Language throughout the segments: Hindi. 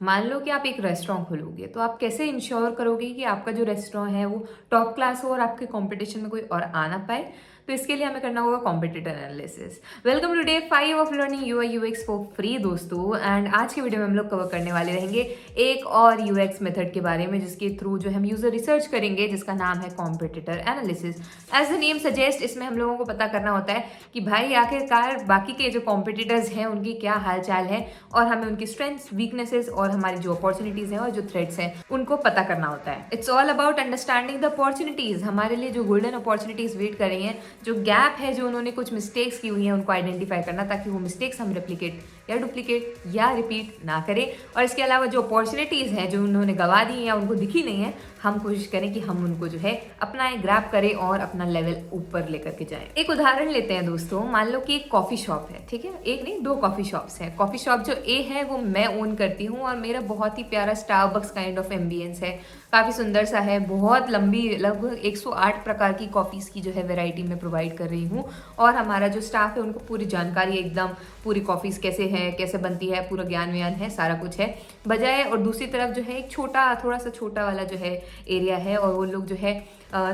मान लो कि आप एक रेस्टोरेंट खोलोगे तो आप कैसे इंश्योर करोगे कि आपका जो रेस्टोरेंट है वो टॉप क्लास हो और आपके कंपटीशन में कोई और आ ना पाए। तो इसके लिए हमें करना होगा competitor analysis. Welcome to day 5 of learning UI UX for free दोस्तों। एंड आज के वीडियो में हम लोग कवर करने वाले रहेंगे एक और यूएक्स मेथड के बारे में जिसके थ्रू जो हम यूजर रिसर्च करेंगे, जिसका नाम है competitor analysis. As the name suggest, इसमें हम लोगों को पता करना होता है कि भाई आखिरकार बाकी के जो कॉम्पिटिटर्स हैं उनकी क्या हाल चाल है, और हमें उनकी स्ट्रेंथ्स, वीकनेसेस और हमारी जो अपॉर्चुनिटीज हैं और जो थ्रेट्स हैं उनको पता करना होता है। It's all about understanding the opportunities. हमारे लिए जो गोल्डन अपॉर्चुनिटीज वेट कर रही हैं, जो गैप है, जो उन्होंने कुछ मिस्टेक्स की हुई हैं, उनको आइडेंटिफाई करना ताकि वो मिस्टेक्स हम रेप्लिकेट या डुप्लीकेट या रिपीट ना करें। और इसके अलावा जो अपॉर्चुनिटीज हैं जो उन्होंने गवा दी या उनको दिखी नहीं है, हम कोशिश करें कि हम उनको जो है अपनाएं, ग्रैब करें और अपना लेवल ऊपर लेकर के जाएं। एक उदाहरण लेते हैं दोस्तों। मान लो कि एक कॉफी शॉप है, ठीक है, एक नहीं दो कॉफी शॉप्स हैं। कॉफी शॉप जो ए है वो मैं ओन करती हूँ और मेरा बहुत ही प्यारा स्टारबक्स काइंड ऑफ एम्बियंस है, काफ़ी सुंदर सा है, बहुत लंबी, लगभग 108 प्रकार की कॉफ़ीज़ की जो है वैरायटी मैं प्रोवाइड कर रही हूँ। और हमारा जो स्टाफ है उनको पूरी जानकारी एकदम, पूरी कॉफ़ीज़ कैसे है, कैसे बनती है, पूरा ज्ञान व्यान है, सारा कुछ है बजाय। और दूसरी तरफ जो है एक छोटा, थोड़ा सा छोटा वाला जो है एरिया है, और वो लोग जो है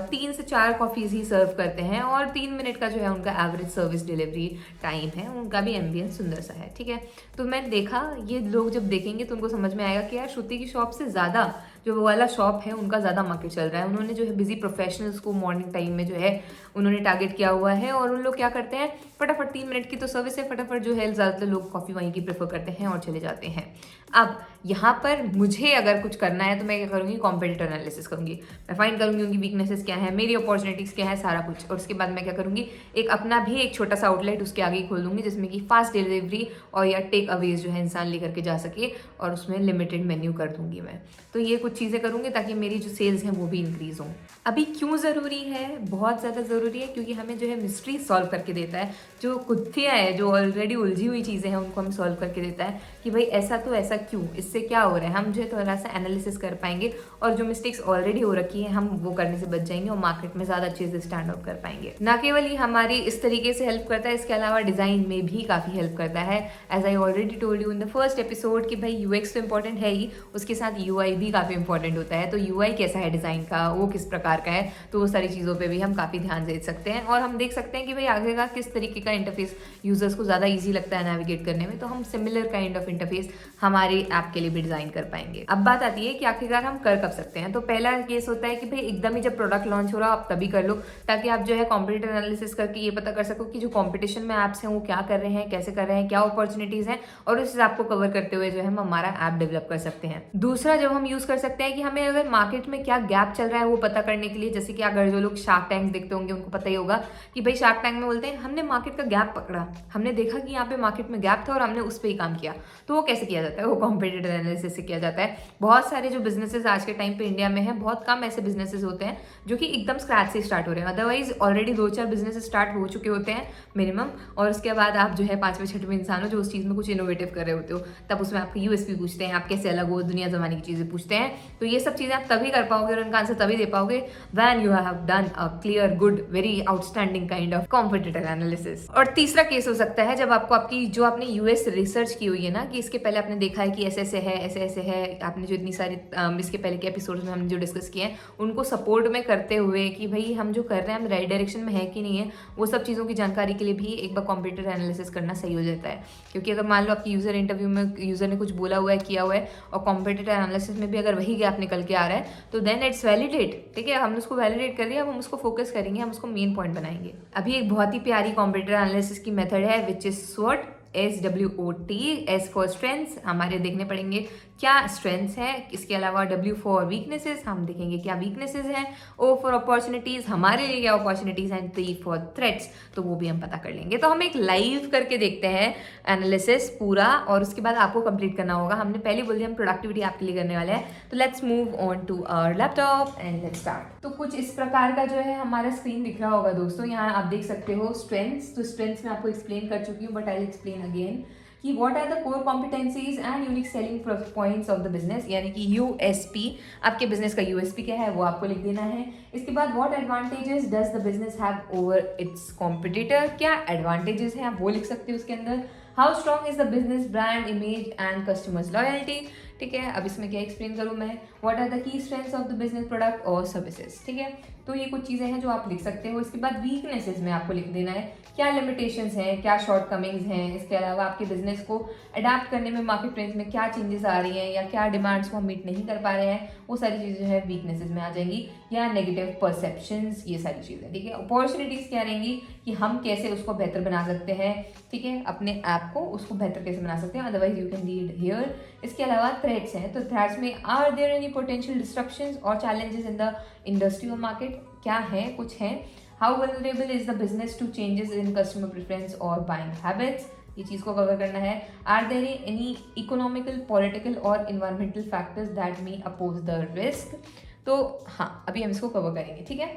3 से 4 कॉफ़ीज़ ही सर्व करते हैं और 3 मिनट का जो है उनका एवरेज सर्विस डिलीवरी टाइम है। उनका भी एम्बियंस सुंदर सा है, ठीक है। तो मैं देखा, ये लोग जब देखेंगे तो उनको समझ में आएगा कि यार श्रुति की शॉप से ज़्यादा जो वो वाला शॉप है उनका ज़्यादा मार्केट चल रहा है। उन्होंने जो है बिजी प्रोफेशनल्स को मॉर्निंग टाइम में जो है उन्होंने टारगेट किया हुआ है, और उन लोग क्या करते हैं, फटाफट 3 मिनट की तो सर्विस है, फटाफट जो है ज़्यादातर लोग कॉफ़ी वहीं की प्रेफर करते हैं और चले जाते हैं। अब यहाँ पर मुझे अगर कुछ करना है तो मैं क्या करूँगी, कॉम्पिटिटर एनालिसिस करूँगी। मैं फाइंड करूँगी उनकी वीकनेसेस क्या है, मेरी अपॉर्चुनिटीज़ क्या है, सारा कुछ। और उसके बाद मैं क्या करूँगी, एक अपना भी एक छोटा सा आउटलेट उसके आगे ही खोल दूँगी जिसमें कि फास्ट डिलीवरी और या टेक अवेज जो है इंसान लेकर के जा सके, और उसमें लिमिटेड मेन्यू कर दूँगी मैं। तो ये कुछ चीज़ें करूँगी ताकि मेरी जो सेल्स हैं वो भी इंक्रीज़ हों। अभी क्यों ज़रूरी है, बहुत ज़्यादा ज़रूरी है, क्योंकि हमें जो है मिस्ट्री सॉल्व करके देता है। जो गुत्थियाँ है, जो ऑलरेडी उलझी हुई चीज़ें हैं, उनको हमें सॉल्व करके देता है कि भाई ऐसा तो ऐसा क्यों, इससे क्या हो रहा है। हम जो है थोड़ा सा एनालिसिस कर पाएंगे और जो मिस्टेक्स ऑलरेडी हो रखी है हम वो करने से बच जाएंगे और मार्केट में ज़्यादा अच्छे से स्टैंड आउट कर पाएंगे। ना केवल ये हमारी इस तरीके से हेल्प करता है, इसके अलावा डिज़ाइन में भी काफ़ी हेल्प करता है। As I already told you in the first episode कि भाई यूएक्स तो इंपॉर्टेंट है ही, उसके साथ यूआई भी काफ़ी इंपॉर्टेंट होता है। तो यूआई कैसा है डिज़ाइन का, वो किस प्रकार का है, तो वो सारी चीज़ों पे भी हम काफ़ी ध्यान दे सकते हैं। और हम देख सकते हैं कि भाई आगे का किस तरीके का इंटरफेस यूजर्स को ज़्यादा ईजी लगता है नेविगेट करने में, तो हम सिमिलर काइंड ऑफ इंटरफेस हमारे ऐप के लिए भी डिज़ाइन कर पाएंगे। अब बात आती है कि आखिरकार हम कर कब सकते हैं। तो पहला केस होता है कि भाई एकदम ही जब प्रोडक्ट लॉन्च हो रहा हो आप तभी कर लो, ताकि आप जो है कॉम्पिटिटर एनालिसिस करके ये पता कर सको कि जो कॉम्पिटिशन में ऐप्स हैं वो क्या कर रहे हैं, कैसे कर रहे हैं, क्या अपॉर्चुनिटीज़ हैं, और उस ऐप को कवर करते हुए जो है हम हमारा ऐप डेवलप कर सकते हैं। दूसरा जब हम यूज़ कर सकते हैं कि हमें अगर मार्केट में क्या गैप चल रहा है वो पता करने के लिए, जैसे कि अगर जो लोग शार्क टैंक देखते होंगे उनको पता ही होगा कि भाई शार्क टैंक में बोलते हैं हमने मार्केट का गैप पकड़ा, हमने देखा कि यहाँ पे मार्केट में गैप था और हमने उस पर ही काम किया। तो वो कैसे किया जाता है, वो कॉम्पिटिटर एनालिसिस से किया जाता है। बहुत सारे जो बिजनेसेस आज के टाइम पे इंडिया में है, बहुत कम ऐसे बिजनेसेस होते हैं जो कि एकदम स्क्रैच से स्टार्ट हो रहे हैं। अदरवाइज ऑलरेडी 2-4 बिजनेस स्टार्ट हो चुके होते हैं मिनिमम, और उसके बाद आप जो है 5वें 6वें इंसान हो जो उस चीज़ में कुछ इनोवेटिव कर रहे होते हो, तब उसमें आपकी यूएसपी पूछते हैं, आप कैसे अलग हो, दुनिया जमाने की चीज़ें पूछते हैं। तो ये सब चीज़ें आप तभी कर पाओगे और उनका आंसर तभी दे पाओगे when you have done a clear, good, very outstanding kind of competitor analysis. और तीसरा केस हो सकता है जब आपको आपकी जो आपने यूएस रिसर्च की हुई है ना, कि इसके पहले आपने देखा है कि ऐसे ऐसे है, ऐसे ऐसे है, आपने जो इतनी सारी इसके पहले के एपिसोड्स में हमने जो डिस्कस किए हैं उनको सपोर्ट में करते हुए कि भाई हम जो कर रहे हैं हम राइट डायरेक्शन में है कि नहीं है, वो सब चीज़ों की जानकारी के लिए भी एक बार कंप्यूटर एनालिसिस करना सही हो जाता है। क्योंकि अगर मान लो आपकी यूज़र इंटरव्यू में यूज़र ने कुछ बोला हुआ है, किया हुआ है, और कंप्यूटर एनालिसिस में भी अगर वही गैप निकल के आ रहा है, तो देन इट्स वैलिडेट, ठीक है, हमने उसको वैलिडेट कर लिया, अब हम उसको फोकस करेंगे, हम उसको मेन पॉइंट बनाएंगे। अभी एक बहुत ही प्यारी कंप्यूटर एनालिसिस की मेथड है which is SWOT, SWOT। S for strengths, हमारे देखने पड़ेंगे क्या स्ट्रेंथ्स है। इसके अलावा W फॉर वीकनेसेस, हम देखेंगे क्या वीकनेसेस हैं। O फॉर अपॉर्चुनिटीज़, हमारे लिए क्या अपॉर्चुनिटीज़ हैं। T फॉर थ्रेट्स, तो वो भी हम पता कर लेंगे। तो हम एक लाइव करके देखते हैं एनालिसिस पूरा, और उसके बाद आपको कंप्लीट करना होगा। हमने पहले बोल दिया हम प्रोडक्टिविटी आपके लिए करने वाले हैं। तो let's move on to our laptop and let's start. तो कुछ इस प्रकार का जो है हमारा स्क्रीन दिख रहा होगा दोस्तों। यहाँ आप देख सकते हो स्ट्रेंथ्स। तो स्ट्रेंथ्स मैं आपको एक्सप्लेन कर चुकी हूँ, but I will explain again कि what are the core competencies and unique selling points of the business, यानी कि यूएसपी। आपके बिजनेस का यूएसपी क्या है वो आपको लिख देना है। इसके बाद what advantages does the business have over its competitor, क्या एडवांटेजेस हैं आप वो लिख सकते हो उसके अंदर। How strong is the business brand image and customers loyalty, ठीक है। अब इसमें क्या एक्सप्लेन करूँ मैं, what are the key strengths of the business product और सर्विसेज, ठीक है। तो ये कुछ चीज़ें हैं जो आप लिख सकते हो। इसके बाद वीकनेसेस में आपको लिख देना है क्या लिमिटेशंस हैं, क्या शॉर्टकमिंग्स हैं, इसके अलावा आपके बिजनेस को अडाप्ट करने में मार्केट ट्रेंड्स में क्या चेंजेस आ रही हैं या क्या डिमांड्स को हम मीट नहीं कर पा रहे हैं, वो सारी चीज़ें जो है वीकनेसेस में आ जाएंगी, या नेगेटिव परसेप्शंस, ये सारी चीज़ें, ठीक है। अपॉर्चुनिटीज़ क्या रहेंगी कि हम कैसे उसको बेहतर बना सकते हैं, ठीक है, अपने ऐप को उसको बेहतर कैसे बना सकते हैं, otherwise you can read here. इसके अलावा थ्रेट्स हैं, तो थ्रेट्स में are there any potential disruptions और चैलेंजेस इन द इंडस्ट्री और मार्केट, क्या है, कुछ है। How vulnerable is the business to changes in customer preference और बाइंग हैबिट्स, ये चीज़ को कवर करना है। Are there any economical, political और environmental factors that may oppose the risk, तो हाँ अभी हम इसको कवर करेंगे, ठीक है।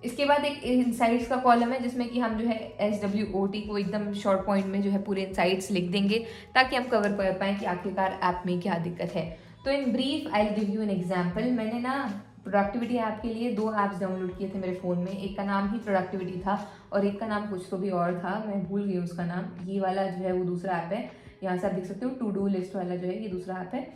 इसके बाद एक इनसाइट्स का कॉलम है जिसमें कि हम जो है SWOT को एकदम शॉर्ट पॉइंट में जो है पूरे इनसाइट्स लिख देंगे ताकि हम कवर कर पाएँ कि आखिरकार ऐप में क्या दिक्कत है। तो in brief I will give you an example. मैंने ना प्रोडक्टिविटी ऐप के लिए 2 ऐप्स डाउनलोड किए थे मेरे फ़ोन में, एक का नाम ही प्रोडक्टिविटी था और एक का नाम कुछ तो भी और था, मैं भूल गई उसका नाम। ये वाला जो है वो दूसरा ऐप है, यहाँ से आप देख सकते हो टू डू लिस्ट वाला जो है ये दूसरा ऐप है,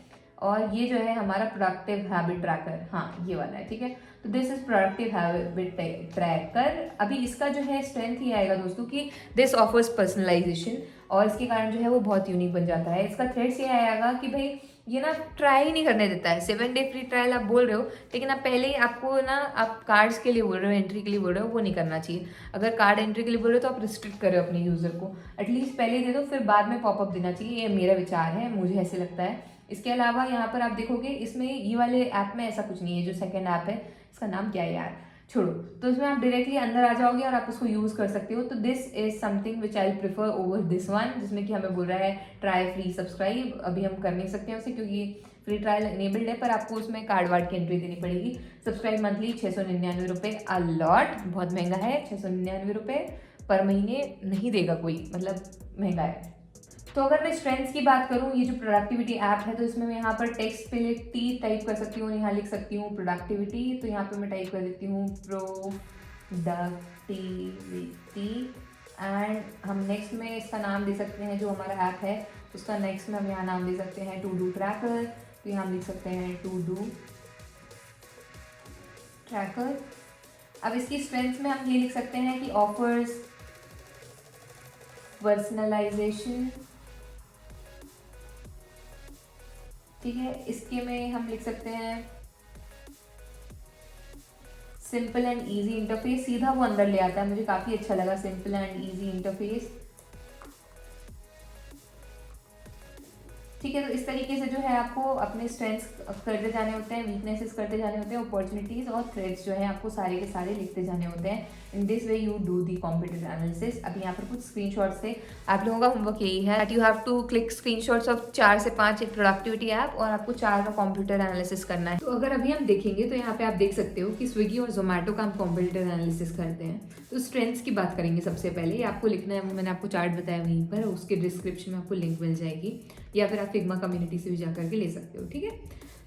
और ये जो है हमारा प्रोडक्टिव हैबिट ट्रैकर, हाँ ये वाला है, ठीक है। तो this is productive habit tracker. अभी इसका जो है स्ट्रेंथ ये आएगा दोस्तों कि दिस ऑफर्स पर्सनलाइजेशन, और इसके कारण जो है वो बहुत यूनिक बन जाता है। इसका थ्रेड्स ये आएगा कि भाई ये ना ट्राई ही नहीं करने देता है। 7 डे फ्री ट्रायल आप बोल रहे हो, लेकिन आप पहले ही आपको ना आप कार्ड्स के लिए बोल रहे हो, एंट्री के लिए बोल रहे हो, वो नहीं करना चाहिए। अगर कार्ड एंट्री के लिए बोल रहे हो तो आप रिस्ट्रिक्ट करो अपने यूज़र को, एटलीस्ट पहले दे दो, फिर बाद में पॉपअप देना चाहिए, ये मेरा विचार है, मुझे ऐसे लगता है। इसके अलावा यहाँ पर आप देखोगे इसमें ये वाले ऐप में ऐसा कुछ नहीं है। जो सेकेंड ऐप है इसका नाम क्या है यार, छोड़ो, तो उसमें आप डायरेक्टली अंदर आ जाओगे और आप उसको यूज़ कर सकते हो। तो this is something which I prefer over this one, जिसमें कि हमें बोल रहा है ट्राई फ्री सब्सक्राइब। अभी हम कर नहीं सकते हैं उसे क्योंकि फ्री ट्रायल इनेबल्ड है, पर आपको उसमें कार्ड वार्ड की एंट्री देनी पड़ेगी। सब्सक्राइब मंथली 699 रुपये, अलॉट, बहुत महंगा है। 699 रुपये पर महीने नहीं देगा कोई, मतलब महंगा है। तो अगर मैं स्ट्रेंथ्स की बात करूँ, ये जो प्रोडक्टिविटी ऐप है, तो इसमें मैं यहाँ पर टेक्स्ट पे T टाइप कर सकती हूँ, यहाँ लिख सकती हूँ प्रोडक्टिविटी, तो यहाँ पे मैं टाइप कर देती हूँ प्रोडक्टिविटी। एंड हम नेक्स्ट में इसका नाम दे सकते हैं, जो हमारा ऐप है उसका नेक्स्ट में हम यहाँ नाम दे सकते हैं टू डू ट्रैकर, तो यहाँ हम लिख सकते हैं टू डू ट्रैकर। अब इसकी स्ट्रेंथ्स में हम ये लिख सकते हैं कि ऑफर्स पर्सनलाइजेशन, ठीक है। इसके में हम लिख सकते हैं सिंपल एंड इजी इंटरफेस, सीधा वो अंदर ले आता है, मुझे काफ़ी अच्छा लगा सिंपल एंड इजी इंटरफेस, ठीक है। तो इस तरीके से जो है आपको अपने स्ट्रेंथ्स करते जाने होते हैं, वीकनेसेस करते जाने होते हैं, अपॉर्चुनिटीज और थ्रेड्स जो है आपको सारे के सारे लिखते जाने होते हैं। In this way you do the competitive analysis. अब यहाँ पर कुछ स्क्रीनशॉट्स थे, आप लोगों का होमवर्क यही है that you have to click screenshots of 4 से 5 एक प्रोडक्टिविटी ऐप, और आपको 4 का कॉम्प्यूटर एनालिसिस करना है। तो अगर अभी हम देखेंगे तो यहाँ पे आप देख सकते हो कि स्विगी और जोमेटो का हम कॉम्प्यूटर एनालिसिस करते हैं। तो स्ट्रेंथ्स की बात करेंगे सबसे पहले, ये आपको लिखना है, वो मैंने आपको चार्ट बताया वहीं पर, उसके डिस्क्रिप्शन में आपको लिंक मिल जाएगी, या फिर आप फिग्मा कम्युनिटी से भी जा करके ले सकते हो, ठीक है।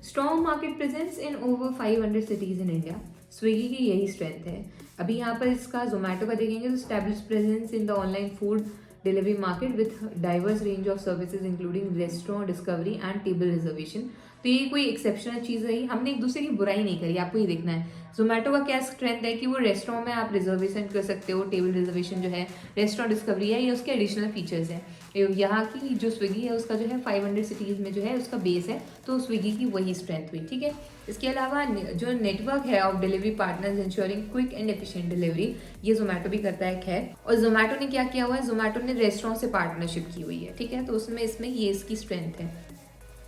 Strong market presence in over 500 cities in India, Swiggy की यही स्ट्रेंथ है। अभी यहाँ पर इसका जोमेटो का देखेंगे तो establish presence in the online food delivery market with diverse range of services including restaurant discovery and table reservation. तो ये कोई एक्सेप्शनल चीज़ रही, हमने एक दूसरे की बुराई नहीं करी, आपको ये देखना है। जोमेटो का क्या स्ट्रेंथ है कि वो रेस्टोरेंट में आप रिजर्वेशन कर सकते हो, टेबल रिजर्वेशन जो है, रेस्टोरेंट डिस्कवरी है, ये उसके एडिशनल फीचर्स हैं। यहाँ की जो स्विगी है उसका जो है 500 सिटीज़ में जो है उसका बेस है, तो स्विगी की वही स्ट्रेंथ हुई, ठीक है। इसके अलावा जो नेटवर्क है of delivery partners ensuring quick and efficient delivery, ये जोमेटो भी करता है खैर। और जोमेटो ने क्या किया हुआ है, जोमेटो ने रेस्टोरेंट से पार्टनरशिप की हुई है, ठीक है, तो उसमें इसमें ये इसकी स्ट्रेंथ है।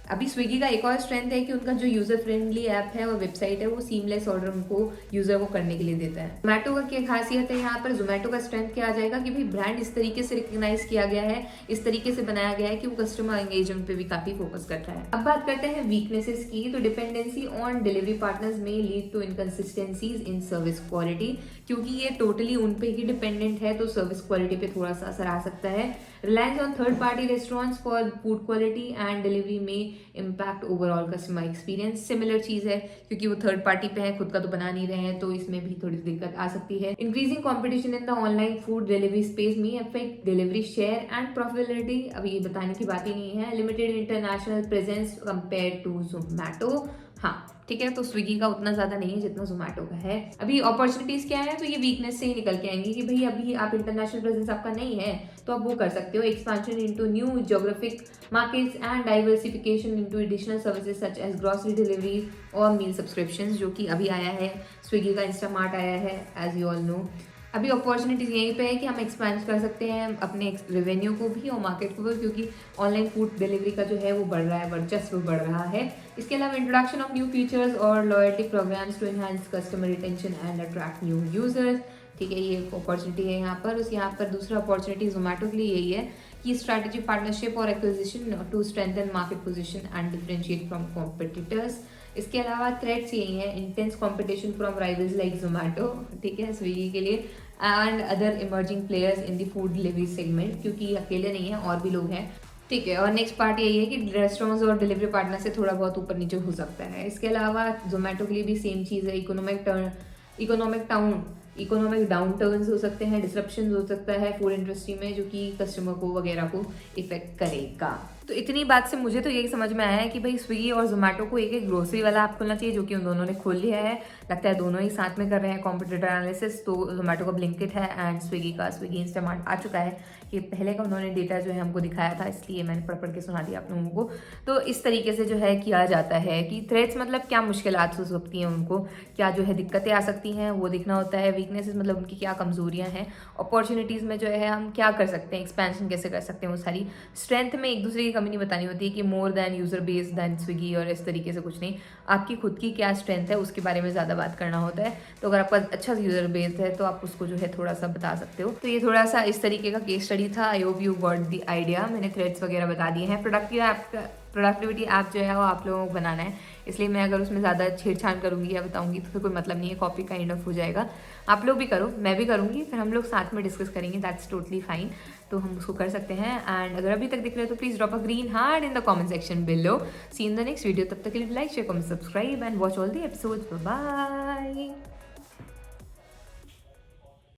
अभी स्विगी का एक और स्ट्रेंथ है कि उनका जो यूज़र फ्रेंडली ऐप है और वेबसाइट है वो सीमलेस ऑर्डर उनको यूज़र को करने के लिए देता है। जोमेटो का क्या खासियत है, यहाँ पर जोमेटो का स्ट्रेंथ क्या आ जाएगा कि भाई ब्रांड इस तरीके से रिकग्नाइज किया गया है, इस तरीके से बनाया गया है कि वो कस्टमर एंगेजमेंट पे भी काफ़ी फोकस कर रहा है। अब बात करते हैं वीकनेसेस की, तो डिपेंडेंसी ऑन डिलीवरी पार्टनर्स में lead to inconsistencies in service quality, क्योंकि ये टोटली उन पे ही डिपेंडेंट है तो सर्विस क्वालिटी पे थोड़ा सा असर आ सकता है। Reliance on third party restaurants for food quality and delivery may impact overall customer experience. Similar चीज है क्योंकि वो थर्ड पार्टी पे है, खुद का तो बना नहीं रहे हैं, तो इसमें भी थोड़ी दिक्कत आ सकती है. Increasing competition in the online food delivery space में affect delivery share and profitability. अभी ये बताने की बात ही नहीं है. Limited international presence compare to Zomato. हाँ ठीक है, तो स्विगी का उतना ज़्यादा नहीं है जितना जोमेटो का है. अभी अपॉर्चुनिटीज़ क्या है, तो ये वीकनेस से ही निकल के आएंगी कि भाई अभी आप इंटरनेशनल प्रेजेंस आपका नहीं है तो आप वो कर सकते हो. Expansion into new geographic markets and diversification into additional services such as grocery delivery और मील सब्सक्रिप्शंस, जो कि अभी आया है. स्विगी का इंस्टामार्ट आया है एज यू ऑल नो. अभी अपॉर्चुनिटीज़ यहीं पे है कि हम एक्सपेंड कर सकते हैं अपने रेवेन्यू को भी और मार्केट को भी, क्योंकि ऑनलाइन फूड डिलीवरी का जो है वो बढ़ रहा है, वर्चस्व बढ़ रहा है. इसके अलावा इंट्रोडक्शन ऑफ न्यू फीचर्स और loyalty programmes to enhance customer retention and attract new users. ठीक है, ये अपॉर्चुनिटी है यहाँ पर. उस यहाँ पर दूसरा अपॉर्चुनिटी जोमेटो के लिए यही है कि स्ट्रैटेजिक पार्टनरशिप और acquisition to strengthen market position and differentiate from competitors. इसके अलावा थ्रेट्स यही है, intense competition from rivals like Zomato, ठीक है, स्विगी के लिए, and other emerging players in the food delivery segment, क्योंकि अकेले नहीं है और भी लोग हैं. ठीक है, और नेक्स्ट पार्ट यही है कि रेस्टोरेंट्स और डिलीवरी पार्टनर से थोड़ा बहुत ऊपर नीचे हो सकता है. इसके अलावा जोमेटो के लिए भी सेम चीज़ है. इकोनॉमिक डाउन टर्न्स हो सकते हैं, डिसरप्शन हो सकता है फूड इंडस्ट्री में, जो कि कस्टमर को वगैरह को इफेक्ट करेगा. तो इतनी बात से मुझे तो यही समझ में आया है कि भाई स्विगी और जोमेटो को एक एक ग्रोसरी वाला ऐप खोलना चाहिए, जो कि उन दोनों ने खोल लिया है. लगता है दोनों ही साथ में कर रहे हैं कॉम्पिटिटर एनालिसिस. तो जोमेटो का ब्लिंकिट है एंड स्विगी का स्विगी इंस्टामार्ट आ चुका है. कि पहले का उन्होंने डेटा जो है हमको दिखाया था, इसलिए मैंने पढ़ के सुना दिया आप लोगों को. तो इस तरीके से जो है किया जाता है कि थ्रेड्स मतलब क्या मुश्किलात हो सकती हैं उनको, क्या जो है दिक्कतें आ सकती हैं वो देखना होता है. वीकनेसेस मतलब उनकी क्या कमजोरियां हैं. अपॉर्चुनिटीज़ में जो है हम क्या कर सकते हैं, एक्सपेंशन कैसे कर सकते हैं, वो सारी. स्ट्रेंथ में एक दूसरे की कमी नहीं बतानी होती है कि more than user base than Swiggy और इस तरीके से कुछ नहीं. आपकी खुद की क्या स्ट्रेंथ है उसके बारे में ज़्यादा बात करना होता है. तो अगर आपका अच्छा यूज़र बेस है तो आप उसको जो है थोड़ा सा बता सकते हो. तो ये थोड़ा सा इस तरीके का केस स्टडी था. I hope you got the idea. मैंने थ्रेड्स वगैरह बता दिए हैं. प्रोडक्टिविटी ऐप जो है वो आप लोगों को बनाना है, इसलिए मैं अगर उसमें ज़्यादा छेड़छाड़ करूँगी या बताऊँगी तो फिर कोई मतलब नहीं है, कॉपी काइंड ऑफ हो जाएगा. आप लोग भी करो, मैं भी करूँगी, फिर हम लोग साथ में डिस्कस करेंगे. That's totally fine. तो हम उसको कर सकते हैं. एंड अगर अभी तक दिख रहे हो तो please drop a green heart in the comment section below. See in the next video. तब तक के लिए like share comment subscribe and watch all the episodes. Bye.